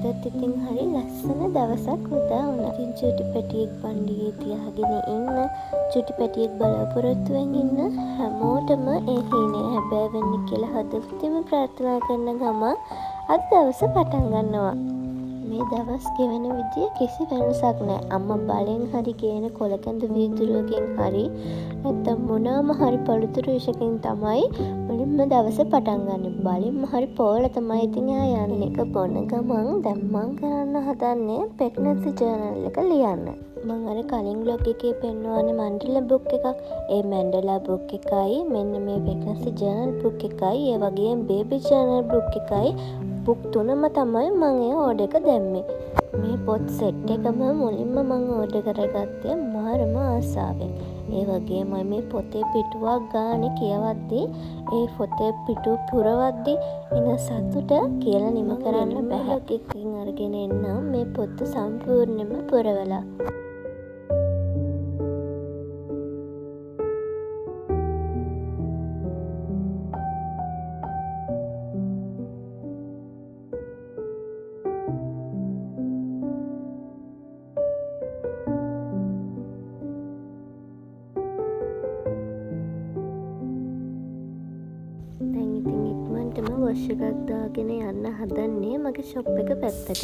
අදත් ඉතින් හරි ලස්සන දවසක් උදා වුණා. ඉතින් චුටි පැටියෙක් පණ්ඩියේ තියාගෙන ඉන්න, චුටි පැටියෙක් බලාපොරොත්තුවෙන් ඉන්න හැමෝටම ඒ හීනේ හැබෑ වෙන්න කියලා හදවතින්ම ප්‍රාර්ථනා කරන ගමන් අද දවස පටන් ගන්නවා. මේ දවස් ගෙවෙන විදිය කිසි වෙනසක් නැහැ. අම්මා බලෙන් හරි ගේන කොලකැඳ වීදුරුවකින් හරි නැත්තම් මොනවාම හරි පළතුරු විශකින් තමයි මුලින්ම දවස පටන් ගන්න. බලෙන්ම හරි පොවල තමයි ඉතින් එයා යන්නේ. එක බොන ගමන් දැන් මං කරන්න හදන්නේ ප්‍රෙග්නන්සි ජර්නල් එක ලියන්න. මං අර කලින් බ්ලොග් එකේ පෙන්වන්නේ මැන්ඩෙලා බුක් එකක්. ඒ මැන්ඩෙලා බුක් එකයි මෙන්න මේ ප්‍රෙග්නන්සි ජර්නල් බුක් එකයි ඒ වගේම බේබි ජර්නල් බුක් එකයි බුක් තුනම තමයි මම ඒ ඕඩර් එක දැම්මේ. මේ පොත් සෙට් එකම මුලින්ම මම ඕඩර් කරගත්තේ මාරම ආසාවෙන්. ඒ වගේම මේ පොතේ පිටුවක් ගානේ කියවද්දී ඒ පොතේ පිටු පුරවද්දී එන සතුට කියලා නිම කරන්න බෑ. එකකින් අරගෙන එන්නම් මේ පොත සම්පූර්ණයෙන්ම පුරවලා. දැන් ඉතින් ඉක්මනටම වොෂ් එකක් දාගෙන යන්න හදන්නේ මගේ ෂොප් එක පැත්තට.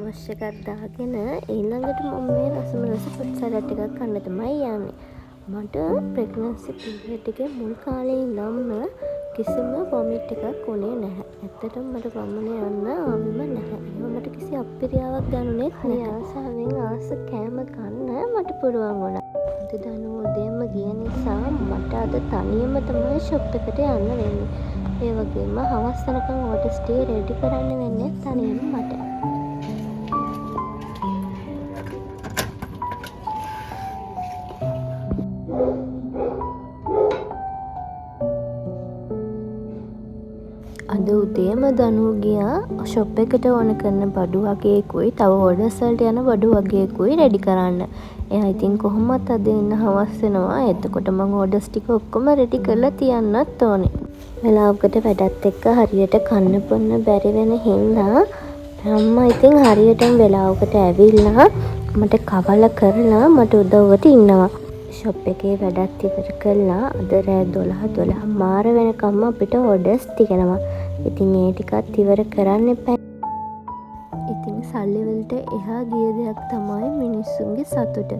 වොෂ් එකක් දාගෙන ඊළඟට මම මේ රසමලස ෆෘට් සලාඩ් එකක් කන්න තමයි යන්නේ. මට ප්‍රෙග්නන්සි පීරියඩ් එකේ මුල් කාලේ ඉඳන්ම කිසිම වොමිට් එකක් උනේ නැහැ. ඇත්තටම මට වමනේ යන්න ආවෙම නැහැ. ඒක මට කිසි අප්පිරියාවක් දැනුනේ නැහැ. ආසාවෙන් ආස කෑම කන්න මට පුළුවන් වුණා. අද දනෝ උදේම ගිය නිසා මට අද තනියම තමයි ෂොප් එකට යන්න වෙන්නේ. ඒ වගේම හවස් වෙනකන් ඕඩර්ස් ටික රෙඩි කරන්න වෙන්නේ තනියම මට. අද උදේම දනු ගියා ෂොප් එකට ඕන කරන බඩු වගේකුයි තව ඕඩර්ස් වලට යන බඩු වගේකුයි රෙඩි කරන්න. එයා ඉතින් කොහොමත් අද එන්න හවස් වෙනවා. එතකොට මම ඕඩර්ස් ටික ඔක්කොම රෙඩි කරලා තියන්නත් ඕනේ. වෙලාවකට වැඩත් එක්ක හරියට කන්න බොන්න බැරි වෙන හින්දා අම්මා ඉතින් හරියටම වෙලාවකට ඇවිල්ලා මට කවල කරලා මට උදව්වට ඉන්නවා. ෂොප් එකේ වැඩත් ඉවර කළා. අද රෑ 12 මාර වෙනකම්ම අපිට ඕඩර්ස් තියෙනවා. ඉතින් ඒ ටිකත් ඉවර කරන්න එපා. ඉතින් සල්ලි වලට එහා ගිය දෙයක් තමයි මිනිස්සුන්ගේ සතුට.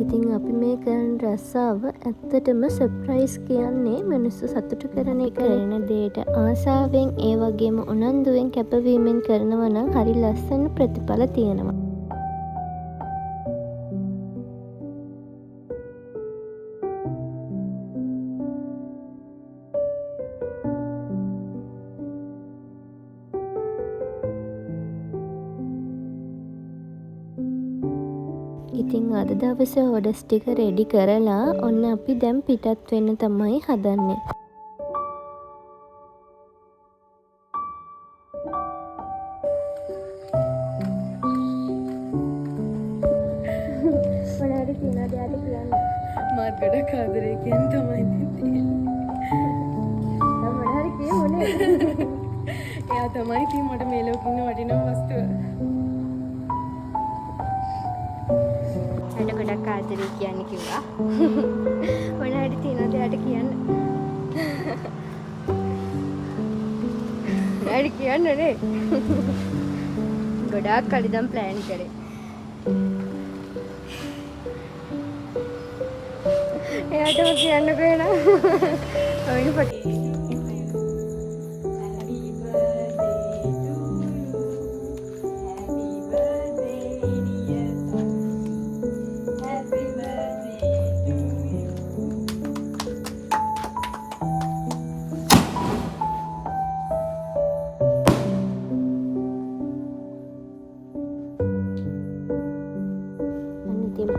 ඉතින් අපි මේ කරන රස්සාව ඇත්තටම සර්ප්‍රයිස් කියන්නේ මිනිස්සු සතුට කරන එක. කරන දෙයට ආසාවෙන් ඒ වගේම උනන්දුවෙන් කැපවීමෙන් කරනවා නම් හරි ලස්සන ප්‍රතිඵල තියෙනවා. ඉතින් අද දවසේ ඕඩර්ස් ටික රෙඩි කරලා ඔන්න අපි දැන් පිටත් වෙන්න තමයි හදන්නේ. මොනවද කියනද යාට කියන්න? මාත් ගොඩක් ආදරේ කියන තමයි තියෙන්නේ. මොන හරි කියමුනේ. එයා තමයි ඉතින් මට මේ ලෝකෙ ඉන්න වටිනම වස්තුව. මට ගොඩක් ආදරේ කියන්න කිව්වා. මොන හරි කියනද යාට කියන්න? හරි කියන්නනේ. ගොඩාක් කලින් ප්ලෑන් කරේ. එයාට කියන්නකෝ එන. ඔයින් පොඩි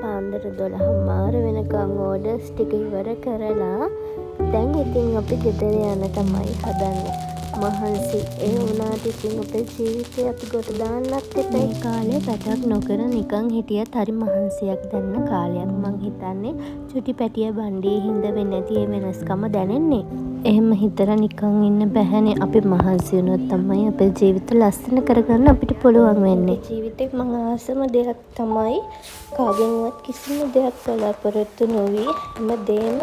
පාන්දර 12 මාර වෙනකන් ඕඩර්ස් ටික ඉවර කරලා දැන් ඉතින් අපි ගෙදර යන්න තමයි හදන්නේ. මහන්සි ඒ වුණාට ඉතින් අපේ ජීවිතේ අපි ගොඩ දාන්නත් එපා. මේ කාලේ වැඩක් නොකර නිකන් හිටියත් හරි මහන්සියක් දැනෙන කාලයක්. මං හිතන්නේ චුටි පැටිය බණ්ඩියේ හින්දා වෙන්නේ නැති ඒ වෙනස්කම දැනෙන්නේ. එහෙම හිතලා නිකන් ඉන්න බැහැනේ. අපි මහන්සි වුණොත් තමයි අපේ ජීවිත ලස්සන කරගන්න අපිට පුළුවන් වෙන්නේ. ජීවිතේ මං ආසම දෙයක් තමයි කාගෙන්වත් කිසිම දෙයක් බලාපොරොත්තු නොවි හැමදේම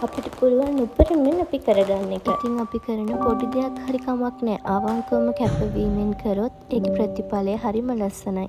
අපිට පුළුවන් උපරිමයෙන් අපි කරගන්න එක. ඉතින් අපි කරන පොඩි දෙයක් හරි කමක් නෑ. අවංකවම කැපවීමෙන් කරොත් ඒක ප්‍රතිඵලය හරිම ලස්සනයි.